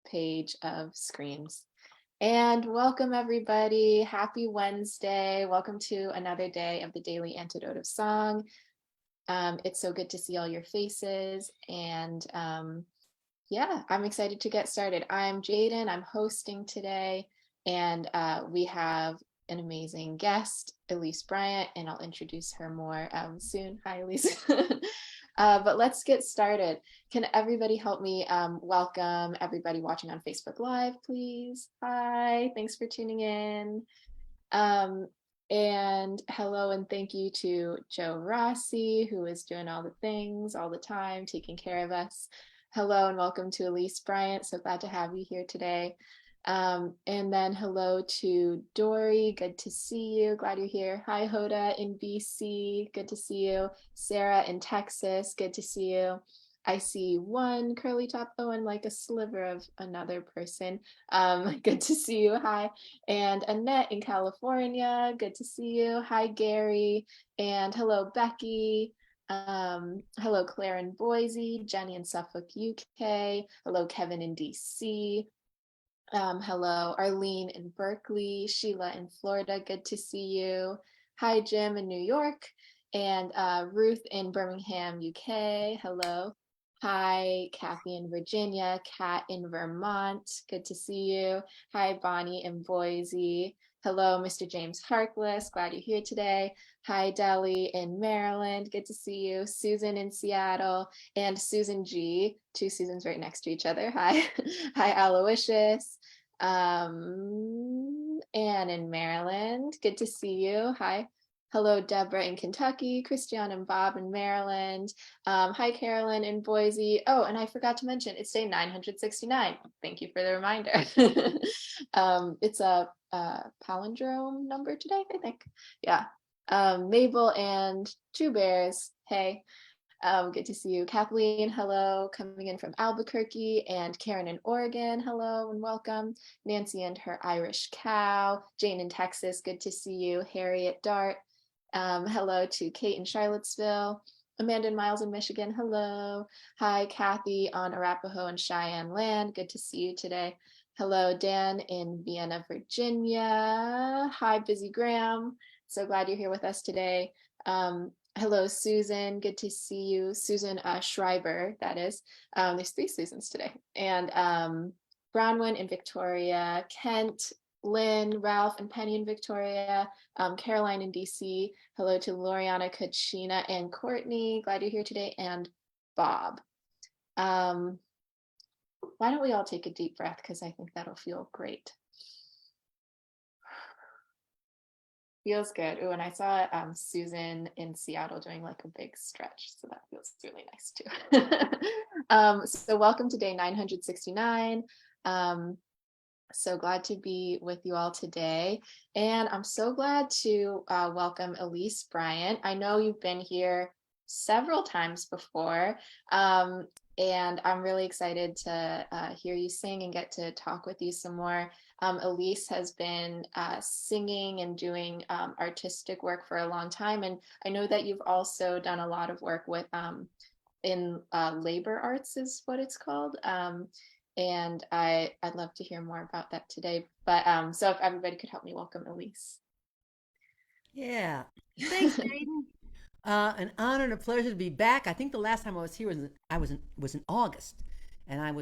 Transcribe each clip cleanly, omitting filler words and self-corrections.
page of screams. And welcome everybody. Happy Wednesday. Welcome to another day of the Daily Antidote of Song. It's so good to see all your faces. And yeah, I'm excited to get started. I'm Jaden. I'm hosting today. And we have an amazing guest, Elise Bryant, and I'll introduce her more soon. Hi, Elise. But let's get started. Can everybody help me welcome everybody watching on Facebook Live, please? Hi, thanks for tuning in. And hello and thank you to Joe Rossi, who is doing all the things all the time, taking care of us. Hello and welcome to Elise Bryant. So glad to have you here today. And then hello to Dory. Good to see you. Glad you're here. Hi, Hoda in BC. Good to see you. Sarah in Texas. Good to see you. I see one curly top Owen like a sliver of another person. Good to see you. Hi. And Annette in California. Good to see you. Hi, Gary. And hello, Becky. Hello, Claire in Boise. Jenny in Suffolk, UK. Hello, Kevin in DC. Hello, Arlene in Berkeley, Sheila in Florida, good to see you. Hi, Jim in New York, and Ruth in Birmingham, UK, hello. Hi, Kathy in Virginia, Kat in Vermont, good to see you. Hi, Bonnie in Boise. Hello, Mr. James Harkless, glad you're here today. Hi, Deli in Maryland, good to see you. Susan in Seattle, and Susan G, two Susans right next to each other. Hi, hi, Aloysius. Anne in Maryland, good to see you. Hi. Hello, Deborah in Kentucky, Christian and Bob in Maryland. Hi, Carolyn in Boise. Oh, and I forgot to mention, it's day 969. Thank you for the reminder. It's a palindrome number today, I think. Yeah. Mabel and Two Bears. Hey. Good to see you. Kathleen, hello, coming in from Albuquerque, and Karen in Oregon, hello and welcome. Nancy and her Irish cow. Jane in Texas, good to see you. Harriet Dart, hello to Kate in Charlottesville. Amanda and Miles in Michigan, hello. Hi, Kathy on Arapaho and Cheyenne land, good to see you today. Hello, Dan in Vienna, Virginia. Hi, Busy Graham, so glad you're here with us today. Hello, Susan. Good to see you. Susan Schreiber, that is. There's three Susans today. And Bronwyn in Victoria, Kent, Lynn, Ralph, and Penny in Victoria, Caroline in DC. Hello to Loriana, Kachina, and Courtney. Glad you're here today. And Bob. Why don't we all take a deep breath, because I think that'll feel great. Feels good. Oh, and I saw Susan in Seattle doing like a big stretch, so that feels really nice too. So welcome to day 969. So glad to be with you all today, and I'm so glad to welcome Elise Bryant. I know you've been here several times before, and I'm really excited to hear you sing and get to talk with you some more. Elise has been singing and doing artistic work for a long time, and I know that you've also done a lot of work with in labor arts is what it's called, and I'd love to hear more about that today. But so if everybody could help me welcome Elise. Yeah. Thanks, Jaden. An honor and a pleasure to be back. I think the last time I was here was in August, and I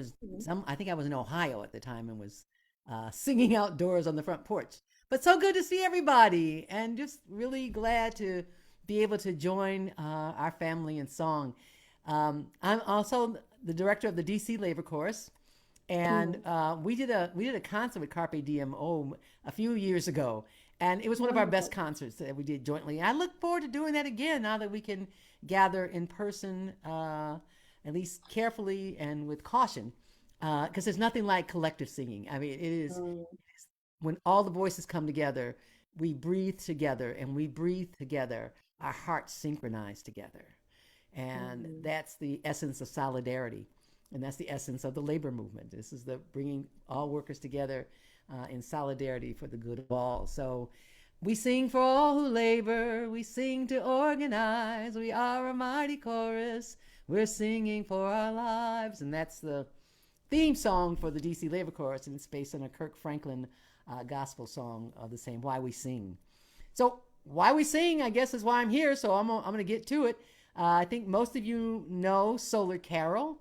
think I was in Ohio at the time and was singing outdoors on the front porch. But so good to see everybody, and just really glad to be able to join our family in song. I'm also the director of the DC Labor Chorus, and Mm. we did a concert with Carpe Diem a few years ago, and it was one of our best Wonderful. concerts that we did jointly. I look forward to doing that again now that we can gather in person, at least carefully and with caution, because there's nothing like collective singing. I mean, it is Mm. when all the voices come together, we breathe together, and we breathe together. Our hearts synchronize together, and Mm. that's the essence of solidarity, and that's the essence of the labor movement. This is the bringing all workers together in solidarity for the good of all. So we sing for all who labor, we sing to organize, we are a mighty chorus, we're singing for our lives. And that's theme song for the DC Labor Chorus, and it's based on a Kirk Franklin gospel song of the same Why We Sing. So, why we sing, I guess, is why I'm here. So, I'm going to get to it. I think most of you know Solar Carol.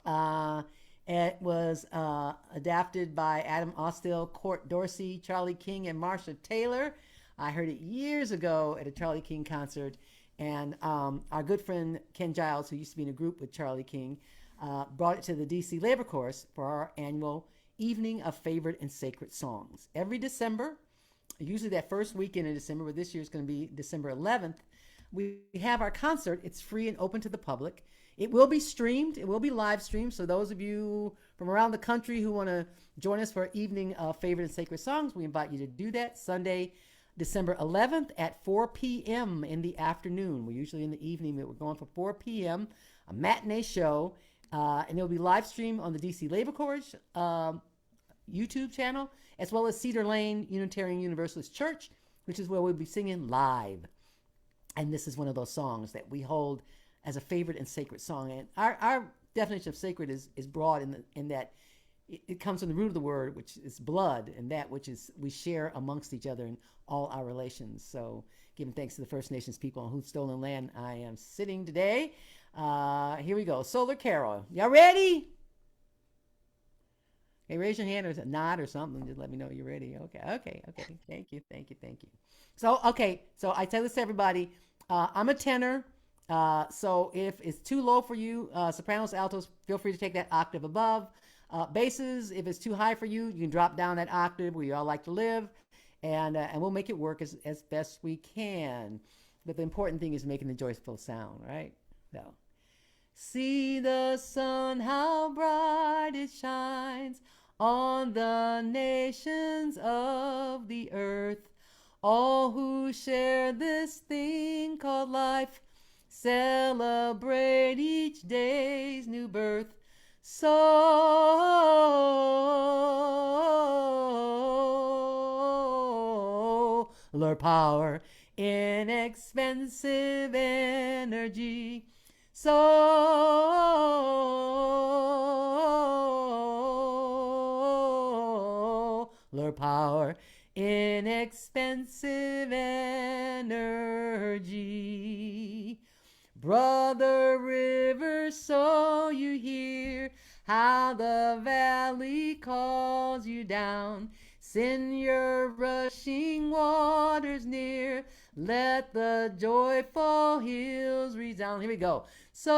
Uh, it was adapted by Adam Austill, Court Dorsey, Charlie King, and Marcia Taylor. I heard it years ago at a Charlie King concert. And our good friend Ken Giles, who used to be in a group with Charlie King, brought it to the DC Labor Course for our annual Evening of Favorite and Sacred Songs. Every December, usually that first weekend in December, but this year it's going to be December 11th, we have our concert. It's free and open to the public. It will be streamed. It will be live streamed. So those of you from around the country who want to join us for our Evening of Favorite and Sacred Songs, we invite you to do that Sunday, December 11th at 4 p.m. in the afternoon. We're usually in the evening, but we're going for 4 p.m., a matinee show, and it'll be live streamed on the DC Labor Corps YouTube channel, as well as Cedar Lane Unitarian Universalist Church, which is where we'll be singing live. And this is one of those songs that we hold as a favorite and sacred song. And our definition of sacred is broad in that it comes from the root of the word, which is blood, and that which is we share amongst each other in all our relations. So giving thanks to the First Nations people on whose stolen land I am sitting today. Here we go. Solar Carol. Y'all ready? Okay, raise your hand or a nod or something. Just let me know you're ready. Okay. Thank you. So, okay, so I tell this to everybody. I'm a tenor. So if it's too low for you, sopranos, altos, feel free to take that octave above. Basses, if it's too high for you, you can drop down that octave where you all like to live, and we'll make it work as best we can. But the important thing is making the joyful sound, right? So, see the sun, how bright it shines on the nations of the earth. All who share this thing called life celebrate each day's new birth. Solar power, inexpensive energy. Solar power, inexpensive energy. Brother River, so you hear how the valley calls you down. Send your rushing waters near. Let the joyful hills resound. Here we go. Solar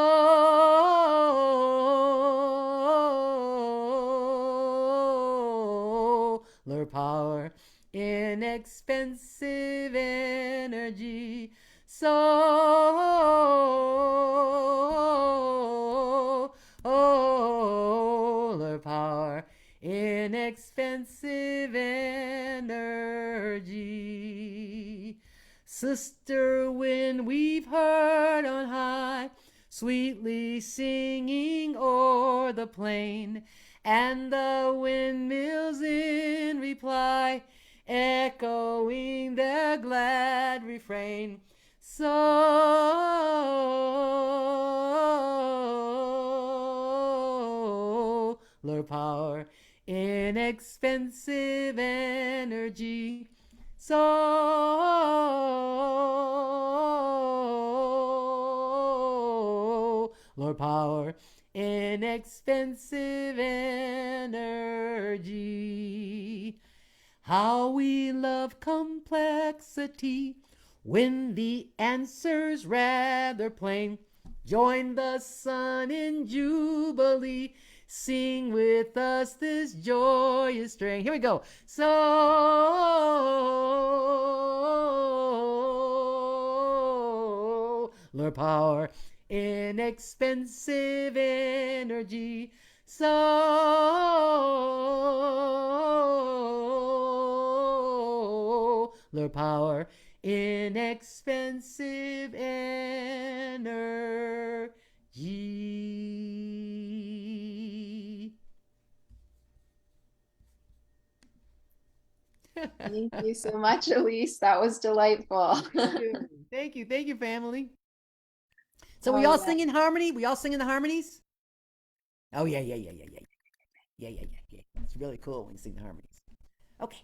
power, inexpensive energy. Solar power, inexpensive energy. Sister wind, we've heard on high, sweetly singing o'er the plain, and the windmills in reply, echoing their glad refrain. Solar power, inexpensive energy. Solar power, inexpensive energy. How we love complexity when the answer's rather plain. Join the sun in jubilee. Sing with us this joyous strain. Here we go. Solar power, inexpensive energy. Solar power, inexpensive energy. Thank you so much, Elise. That was delightful. Thank you, family. So Oh, we all yeah. sing in harmony? We all sing in the harmonies? Oh, yeah. Yeah, yeah, yeah, yeah. It's really cool when you sing the harmonies. Okay.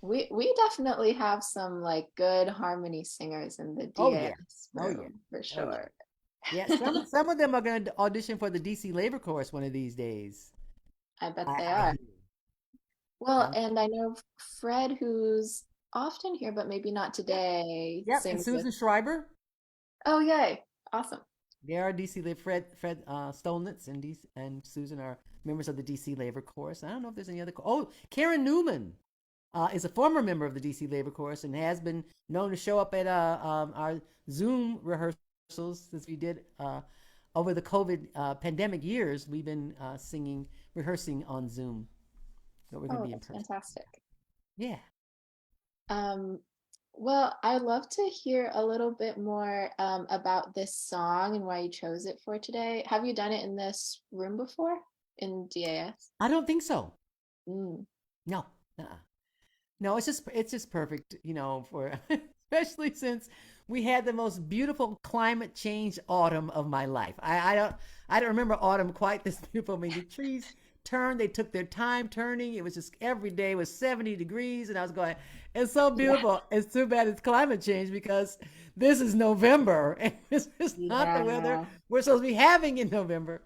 We definitely have some like good harmony singers in the Oh yeah. DAS Oh yeah. room for Oh yeah. sure. Yeah. Some of them are going to audition for the DC Labor Chorus one of these days. I bet they I are. hear. Well, I'm, and I know Fred, who's often here, but maybe not yep. today, Yep. And sings with. Susan Schreiber. Oh, yay. Awesome. They are DC Labor. Fred Stolnitz and and Susan are members of the DC Labor Chorus. I don't know if there's any other. Oh, Karen Newman is a former member of the DC Labor Chorus and has been known to show up at our Zoom rehearsals since we did over the COVID pandemic years. We've been rehearsing on Zoom, but we're going to Oh, be in that's person. fantastic. Yeah. Um, well, I'd love to hear a little bit more about this song and why you chose it for today. Have you done it in this room before in DAS? I don't think so. Mm. No. Uh-uh. No, it's just perfect, for especially since we had the most beautiful climate change autumn of my life. I don't remember autumn quite this beautiful. I mean, the trees turned, they took their time turning. It was just every day was 70 degrees, and I was going, it's so Yeah. beautiful. It's too bad it's climate change because this is November and this is not the weather Yeah. we're supposed to be having in November.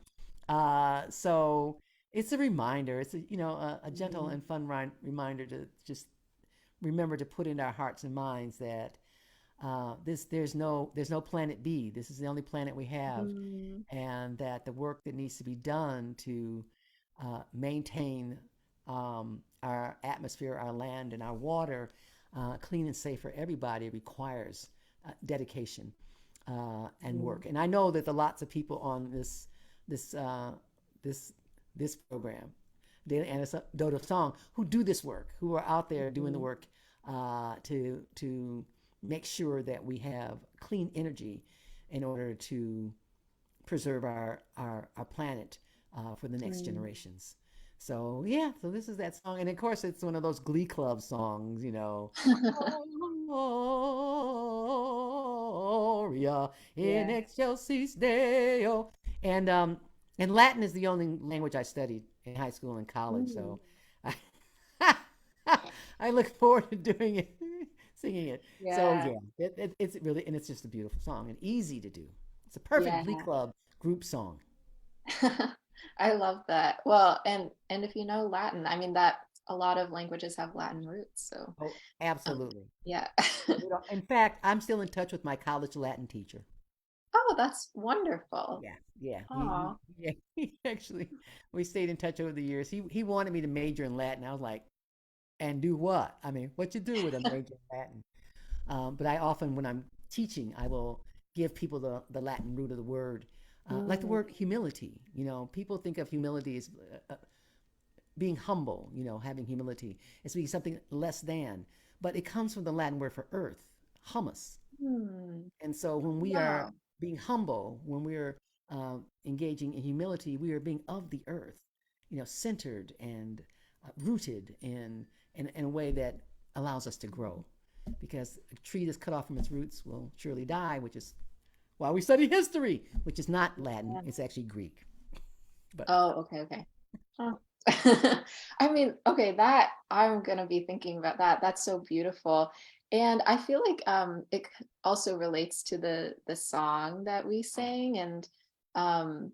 So it's a reminder. It's a gentle Mm. and fun reminder to just remember to put in our hearts and minds that there's no planet B. This is the only planet we have, Mm. and that the work that needs to be done to maintain our atmosphere, our land, and our water clean and safe for everybody requires dedication and Mm. work. And I know that the lots of people on this this this program, Daily Antidote Song, who do this work, who are out there doing the Mhm. work to make sure that we have clean energy in order to preserve our planet for the next Mm. generations. So yeah, so this is that song, and of course it's one of those Glee Club songs, Gloria in Yeah. excelsis Deo, and um, and Latin is the only language I studied in high school and college, Mm. so I, I look forward to doing it, singing it. So Yeah. yeah, it's really, and it's just a beautiful song and easy to do. It's a perfect Glee Yeah. Club group song. I love that. Well, and if you know Latin, I mean that a lot of languages have Latin roots, so Oh, um, absolutely. yeah. In fact, I'm still in touch with my college Latin teacher. Oh, that's wonderful. Yeah, yeah. Oh. Yeah, he actually, we stayed in touch over the years. He wanted me to major in Latin. I was like, and do what? I mean, what you do with a major in Latin? But I often, when I'm teaching, I will give people the Latin root of the word, like the Mm. word humility. People think of humility as being humble, having humility. It's being something less than. But it comes from the Latin word for earth, humus. Hmm. And so when we are Wow. being humble, when we're engaging in humility, we are being of the earth, centered and rooted in a way that allows us to grow. Because a tree that's cut off from its roots will surely die, which is why we study history, which is not Latin, Yeah. it's actually Greek. But Oh, okay, okay. Huh. I mean, okay, that I'm gonna be thinking about that. That's so beautiful. And I feel like also relates to the song that we sang. And um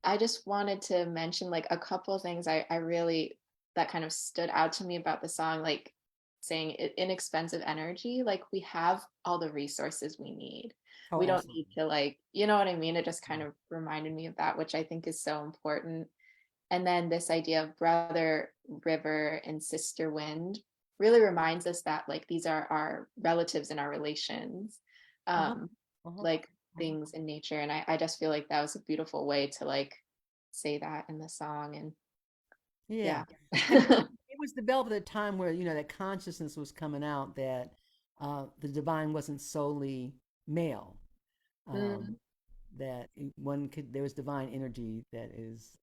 I just wanted to mention like a couple of things I really that kind of stood out to me about the song, like saying inexpensive energy, like we have all the resources we need. oh, We don't need absolutely. to like, you know what I mean? It just kind of reminded me of that, which I think is so important. And then this idea of brother river and sister wind really reminds us that like these are our relatives in our relations, Uh-huh. um, Uh-huh. like Uh-huh. things in nature. And I just feel like that was a beautiful way to like say that in the song. And Yeah. yeah. And it was developed at a time where, that consciousness was coming out that the divine wasn't solely male. Um, Mm, that there was divine energy that is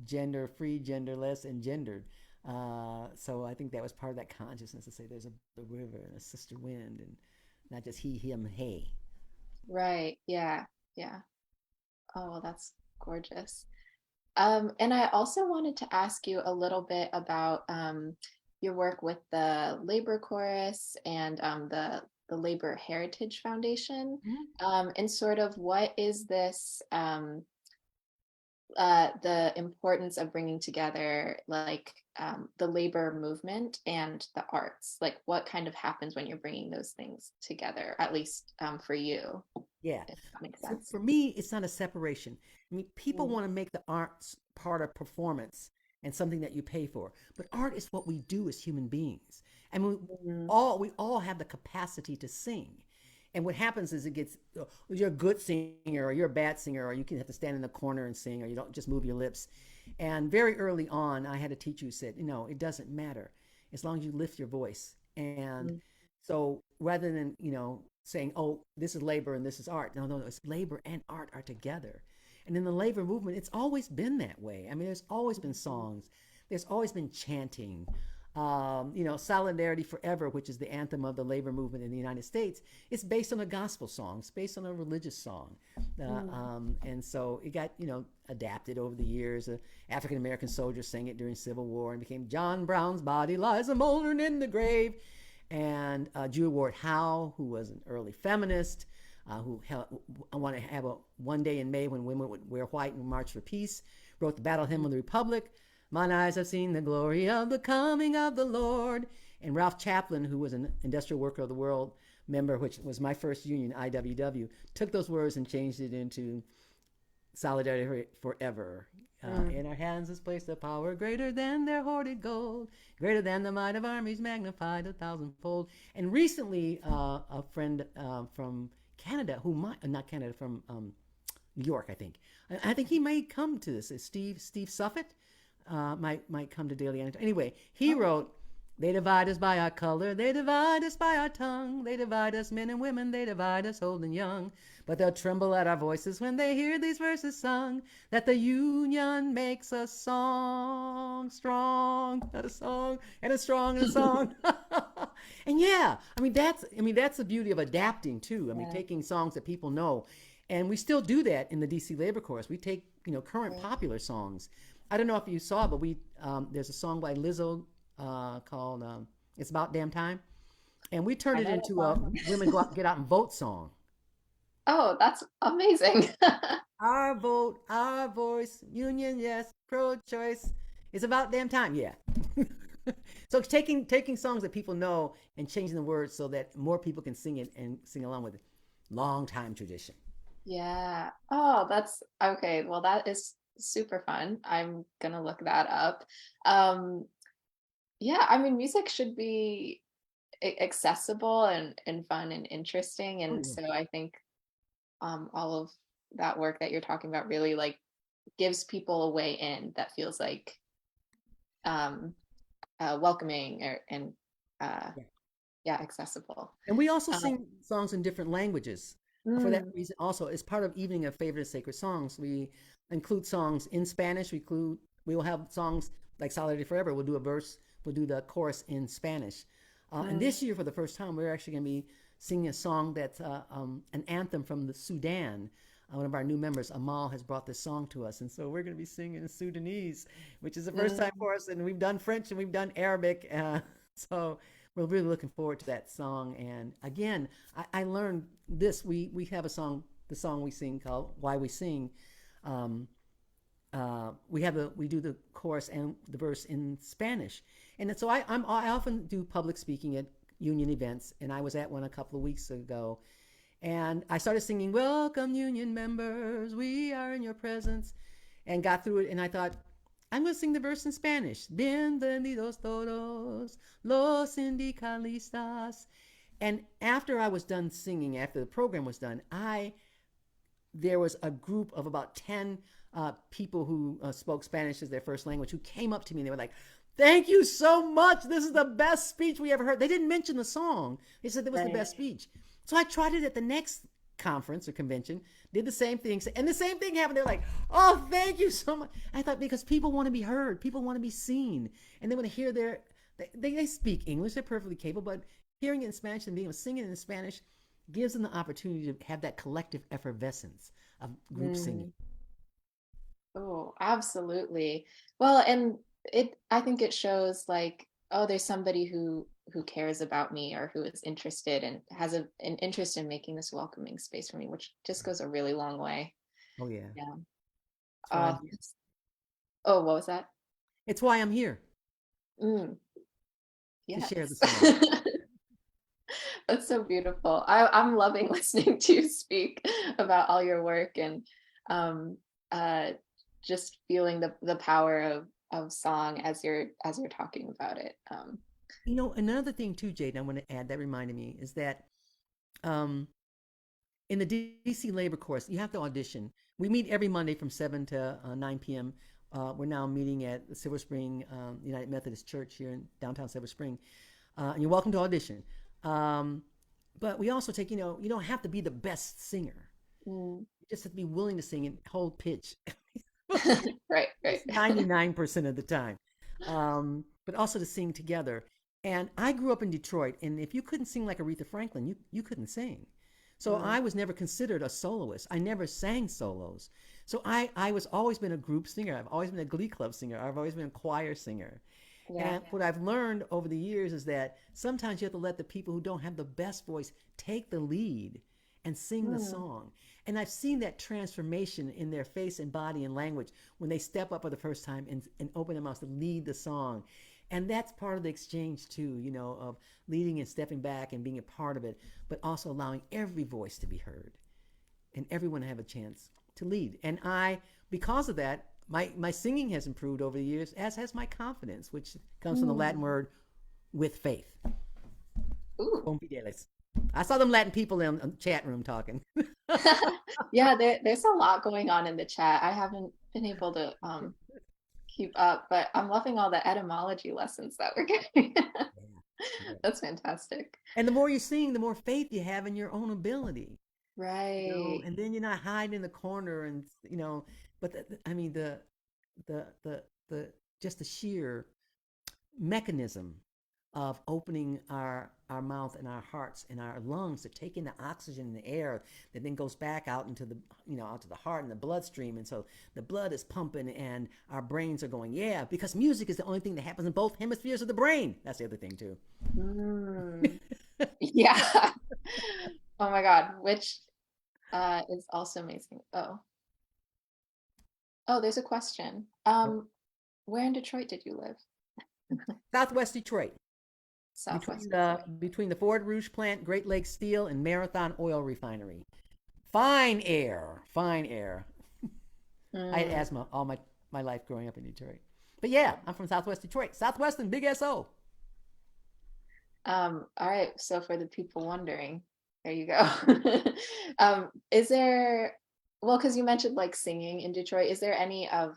gender free, genderless, and gendered. So I think that was part of that consciousness to say there's a river and a sister wind and not just he, him, hey. right. Yeah. Yeah. Oh, that's gorgeous. And I also wanted to ask you a little bit about your work with the Labor Chorus and the Labor Heritage Foundation, Mhm. and sort of what is this the importance of bringing together like the labor movement and the arts. Like, what kind of happens when you're bringing those things together, at least for you, Yeah. if that makes For, sense. for me, it's not a separation. I mean, people Mm, want to make the arts part of performance and something that you pay for. But art is what we do as human beings. And mm, we all have the capacity to sing. And what happens is it gets you're a good singer or you're a bad singer or you can have to stand in the corner and sing or you don't just move your lips. And very early on, I had a teacher who said, it doesn't matter as long as you lift your voice. And mm, so rather than, saying, oh, this is labor and this is art. No, no, no, it's labor and art are together. And in the labor movement, it's always been that way. I mean, there's always been mm, songs, there's always been chanting. Solidarity Forever, which is the anthem of the labor movement in the United States, it's based on a gospel song. It's based on a religious song. mm. And so it got, adapted over the years. African American soldiers sang it during Civil War and became John Brown's body lies a moldering in the grave. And Julia Ward Howe, who was an early feminist, who wanted to have a one day in May when women would wear white and march for peace, wrote the Battle Hymn of the Republic. Mine eyes have seen the glory of the coming of the Lord. And Ralph Chaplin, who was an Industrial Worker of the World member, which was my first union, IWW, took those words and changed it into Solidarity Forever. Mm. In our hands is placed a power greater than their hoarded gold, greater than the might of armies magnified a thousandfold. And recently, a friend from Canada, not Canada, from New York, I think. I think he may come to this. Steve Suffet might come to Daily Antidote. Anyway, he Oh, wrote, "They divide us by our color, they divide us by our tongue, they divide us men and women, they divide us old and young. But they'll tremble at our voices when they hear these verses sung, that the union makes a song strong, a song and a strong and a song." And yeah, I mean that's the beauty of adapting too. I mean yeah. taking songs that people know, and we still do that in the DC Labor Chorus. We take current Yeah. popular songs. I don't know if you saw, but we there's a song by Lizzo called "It's About Damn Time," and we turned I it know that into a song. women go out, get out and vote song. Oh, that's amazing. Our vote, our voice, union yes, pro-choice. It's about damn time, yeah. So taking songs that people know and changing the words so that more people can sing it and sing along with it. Long time tradition. Yeah. Oh, that's okay. Well, that is super fun. I'm gonna look that up. Um, yeah, I mean, music should be accessible and fun and interesting. Oh And yeah. so I think all of that work that you're talking about really like gives people a way in that feels like um, welcoming and uh, Yeah. yeah, accessible. And we also Um, sing songs in different languages. For that mm, reason, also as part of Evening of Favorite Sacred Songs, we include songs in Spanish. We will have songs like Solidarity Forever. We'll do a verse. We'll do the chorus in Spanish. And mm, this year, for the first time, we're actually going to be singing a song that's an anthem from the Sudan. One of our new members, Amal, has brought this song to us, and so we're going to be singing in Sudanese, which is the first time mm, for us. And we've done French and we've done Arabic, so we're really looking forward to that song. And again, I learned this. We have a song, the song we sing called "Why We Sing." Um, we do the chorus and the verse in Spanish, and so I often do public speaking at union events, and I was at one a couple of weeks ago, and I started singing "Welcome, union members, we are in your presence," and got through it, and I thought, I'm going to sing the verse in Spanish. Bienvenidos todos los sindicalistas. And after I was done singing, after the program was done, I there was a group of about 10 people who spoke Spanish as their first language who came up to me and they were like, "Thank you so much. This is the best speech we ever heard." They didn't mention the song. They said it was the right. best speech. So I tried it at the next conference or convention, did the same thing, and the same thing happened. They're like, "Oh, thank you so much." I thought because people want to be heard, people want to be seen, and they want to hear they speak English, they're perfectly capable, but hearing it in Spanish and being able to sing it in Spanish gives them the opportunity to have that collective effervescence of group singing. Mm. Oh, absolutely. Well, and I think it shows like, oh, there's somebody who cares about me or who is interested and has an interest in making this welcoming space for me, which just goes a really long way. Oh yeah, Yeah. that's why I'm here. Oh, what was that? It's why I'm here Mm, to share the yes. song. That's so beautiful. I'm loving listening to you speak about all your work and um, uh, just feeling the power of song as you're talking about it. You know, another thing too, Jade, I want to add that reminded me is that um, in the DC labor course, you have to audition. We meet every Monday from 7 to 9 p.m. We're now meeting at the Silver Spring United Methodist Church here in downtown Silver Spring. And you're welcome to audition. Um, but we also take, you don't have to be the best singer. mm. You just have to be willing to sing and hold pitch. Right, right. Just 99% of the time. But also to sing together. And I grew up in Detroit, and if you couldn't sing like Aretha Franklin, you couldn't sing. So Mm, I was never considered a soloist. I never sang solos. So I was always been a group singer. I've always been a glee club singer. I've always been a choir singer. yeah. And what I've learned over the years is that sometimes you have to let the people who don't have the best voice take the lead and sing the Mm, song. And I've seen that transformation in their face and body and language when they step up for the first time and open their mouths to lead the song. And that's part of the exchange too, of leading and stepping back and being a part of it, but also allowing every voice to be heard and everyone to have a chance to lead. And because of that, my singing has improved over the years, as has my confidence, which comes from the Latin mm. word with faith. Ooh. Con fidelis. I saw them Latin people in the chat room talking. Yeah, there's a lot going on in the chat. I haven't been able to keep up, but I'm loving all the etymology lessons that we're getting. Yeah, yeah. That's fantastic. And the more you sing, the more faith you have in your own ability. Right. And then you're not hiding in the corner but I mean the just the sheer mechanism of opening our mouth and our hearts and our lungs to take in the oxygen and the air that then goes back out into the out to the heart and the bloodstream, and so the blood is pumping and our brains are going, yeah, because music is the only thing that happens in both hemispheres of the brain. That's the other thing too. Mm. Yeah. Oh my God, which is also amazing. Oh, oh, there's a question. Where in Detroit did you live? Southwest Detroit, Southwest Detroit. between the Ford Rouge plant, Great Lakes Steel, and Marathon Oil Refinery. Fine air, fine air. I had Mm. asthma all my life growing up in Detroit. But yeah, I'm from Southwest Detroit. Southwest and Big SO. All right, so for the people wondering, there you go. Is there, well, because you mentioned like singing in Detroit, is there any of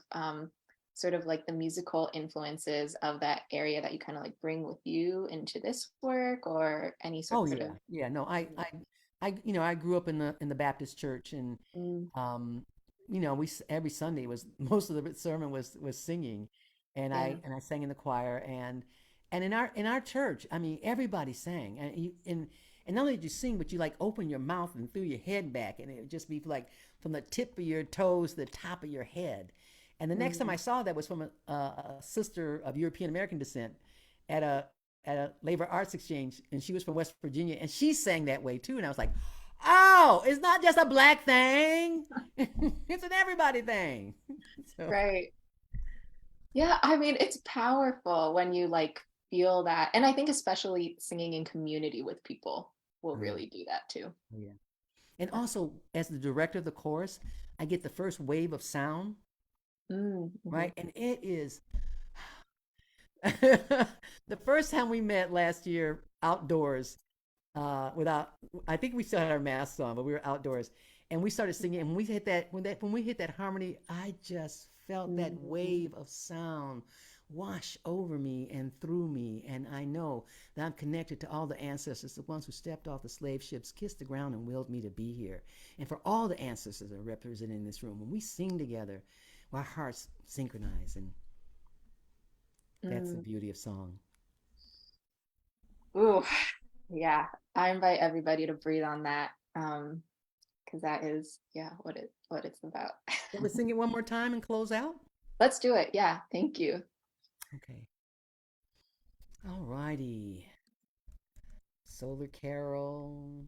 sort of like the musical influences of that area that you kind of like bring with you into this work or any sort Oh of yeah. Yeah, no, I grew up in the Baptist church, and mm, um every Sunday was most of the sermon was singing, and yeah. I sang in the choir, and in our church, I mean, everybody sang, and not only did you sing, but you like open your mouth and threw your head back, and it would just be like from the tip of your toes to the top of your head. And the next time Mm. I saw that was from a sister of European American descent at a labor arts exchange, and she was from West Virginia, and she sang that way too. And I was like, oh, it's not just a black thing; it's an everybody thing. So Right. Yeah, I mean, it's powerful when you like feel that. And I think especially singing in community with people will oh yeah, really do that too. oh yeah. And also, as the director of the chorus, I get the first wave of sound, Mm, right? mhm. And it is the first time we met last year outdoors, without, I think we still had our masks on, but we were outdoors, and we started singing, and when we hit that harmony, I just felt that Mm, wave of sound wash over me and through me, and I know that I'm connected to all the ancestors, the ones who stepped off the slave ships, kissed the ground, and willed me to be here. And for all the ancestors that are represented in this room, when we sing together, our hearts synchronize, and that's the mm. beauty of song. Ooh, yeah. I invite everybody to breathe on that. because that is, yeah, what it's about. Shall we sing it one more time and close out? Let's do it. Yeah, thank you. Okay. All righty. Solar Carol.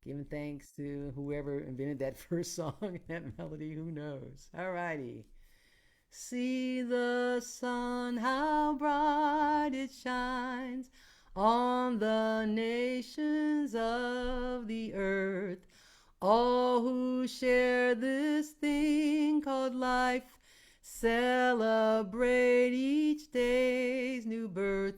Giving thanks to whoever invented that first song and that melody. Who knows? All righty. See the sun, how bright it shines on the nations of the earth. All who share this thing called life celebrate each day's new birth.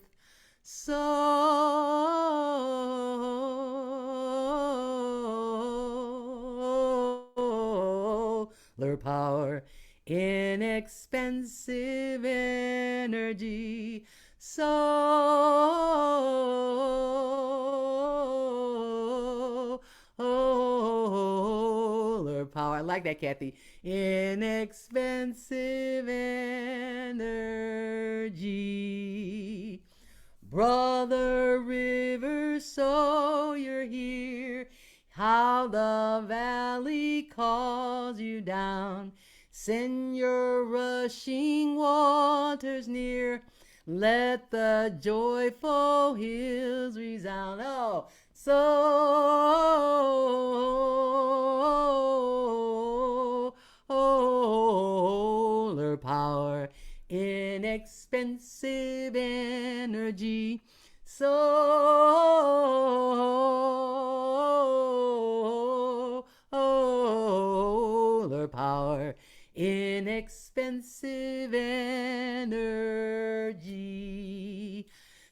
Solar power, inexpensive energy. Solar power. I like that, Kathy. Inexpensive energy. Brother River, so you're here. How the valley calls you down. Send your rushing waters near. Let the joyful hills resound. Oh, solar power, inexpensive energy. Solar power, inexpensive energy.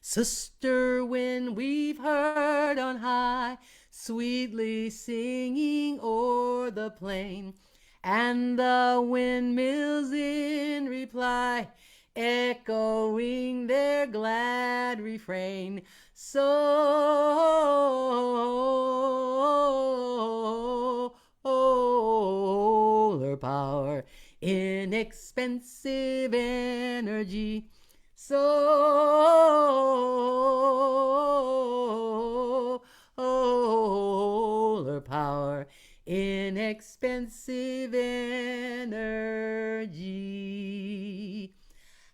Sister, when we've heard on high, sweetly singing o'er the plain, and the windmills in reply, echoing their glad refrain. Solar power, inexpensive energy. Solar power, inexpensive energy.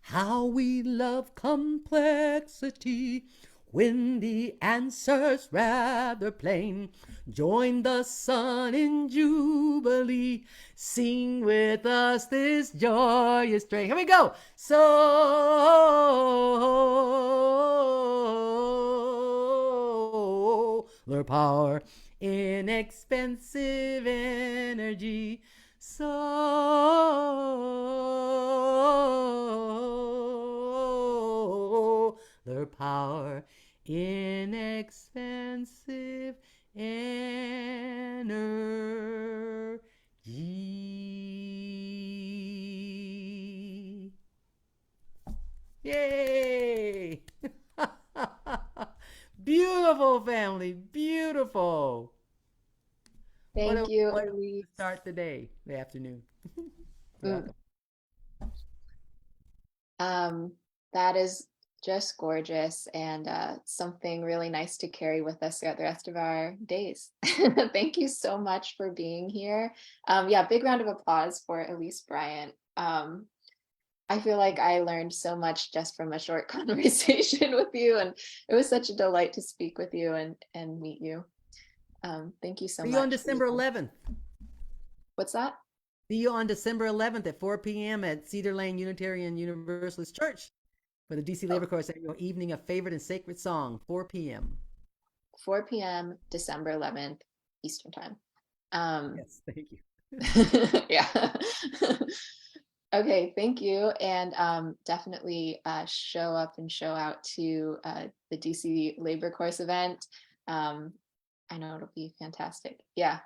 How we love complexity when the answer's rather plain. Join the sun in jubilee. Sing with us this joyous strain. Here we go. Solar power, inexpensive energy. Solar power, inexpensive energy. Yay! Beautiful, family. Beautiful. What a Thank you, wonderful way Elise. to start the day, the afternoon. You're Mm. welcome. Um, that is just gorgeous and something really nice to carry with us throughout the rest of our days. Thank you so much for being here. Yeah, big round of applause for Elise Bryant. I feel like I learned so much just from a short conversation with you, and it was such a delight to speak with you and meet you. Thank you so See you on much. December 11th. What's that? See you on December 11th at 4 p.m. at Cedar Lane Unitarian Universalist Church for the DC Oh, Labor Corps Annual Evening of Favorite and Sacred Song, 4 p.m. 4 p.m. December 11th, Eastern Time. Um, Yes, thank you. yeah. Okay, thank you. And definitely show up and show out to the DC Labor Course event. Um, I know it'll be fantastic. Yeah.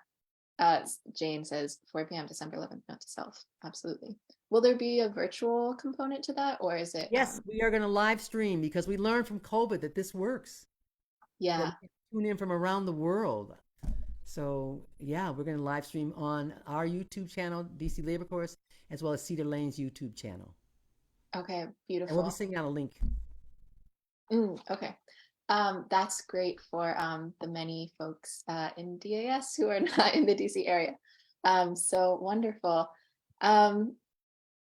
Jane says 4 p.m. December 11th, note to self. Absolutely. Will there be a virtual component to that, or is it? Yes, we are going to live stream because we learned from COVID that this works, that Yeah. we can tune in from around the world. So, yeah, we're going to live stream on our YouTube channel, DC Labor Course, as well as Cedar Lane's YouTube channel. Okay. And we'll be Beautiful. sending out a link. Okay. That's great for the many folks in DAS who are not in the DC area. So wonderful. Um,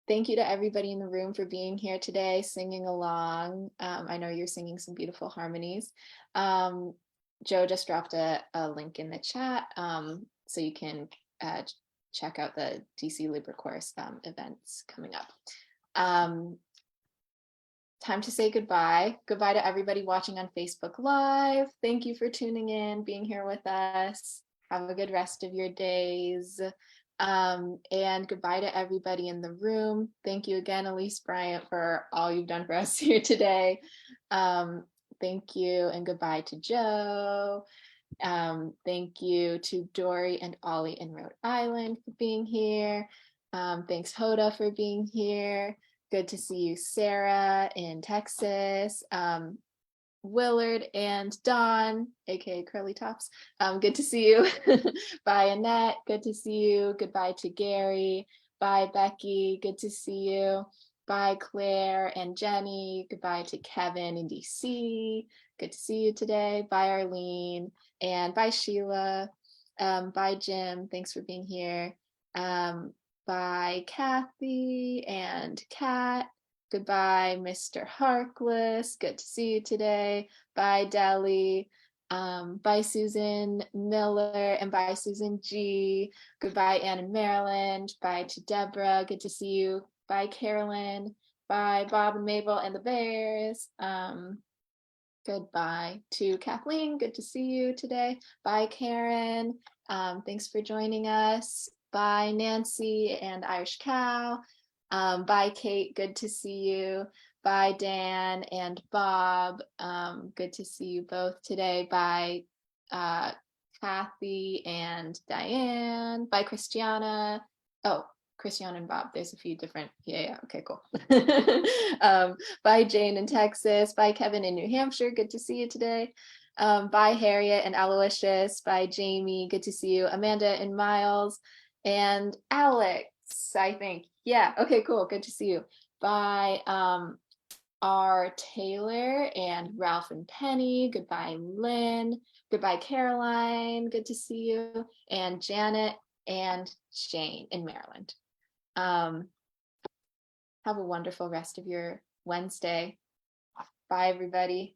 Thank you to everybody in the room for being here today, singing along. I know you're singing some beautiful harmonies. Joe just dropped a link in the chat, so you can uh, check out the DC Libra Course events coming up. Time to say goodbye. Goodbye to everybody watching on Facebook Live. Thank you for tuning in, being here with us. Have a good rest of your days. And goodbye to everybody in the room. Thank you again, Elise, Bryant, for all you've done for us here today. Thank you, and goodbye to Joe. Thank you to Dory and Ollie in Rhode Island for being here. Thanks, Hoda, for being here. Good to see you, Sarah in Texas. Willard and Dawn, aka Curly Tops. Good to see you. Bye, Annette. Good to see you. Goodbye to Gary. Bye, Becky. Good to see you. Bye, Claire and Jenny. Goodbye to Kevin in DC. Good to see you today. Bye, Arlene. And bye, Sheila. Bye, Jim. Thanks for being here. Bye, Kathy and Kat. Goodbye, Mr. Harkless. Good to see you today. Bye, Deli. Bye, Susan Miller, and bye, Susan G. Goodbye, Ann and Maryland. Bye to Deborah. Good to see you. Bye, Carolyn. Bye, Bob and Mabel and the Bears. Goodbye to Kathleen. Good to see you today. Bye, Karen. Thanks for joining us. Bye, Nancy and Irish Cow. Bye, Kate. Good to see you. Bye, Dan and Bob. Good to see you both today. Bye, Kathy and Diane. Bye, Christiana. Oh, Christiana and Bob. There's a few different. Yeah. Okay, cool. Bye, Jane in Texas. Bye, Kevin in New Hampshire. Good to see you today. Bye, Harriet and Aloysius. Bye, Jamie. Good to see you. Amanda and Miles. And Alex, I think. Yeah. Okay, cool. Good to see you. Bye, R. Taylor and Ralph and Penny. Goodbye, Lynn. Goodbye, Caroline. Good to see you. And Janet and Jane in Maryland. Have a wonderful rest of your Wednesday. Bye, everybody.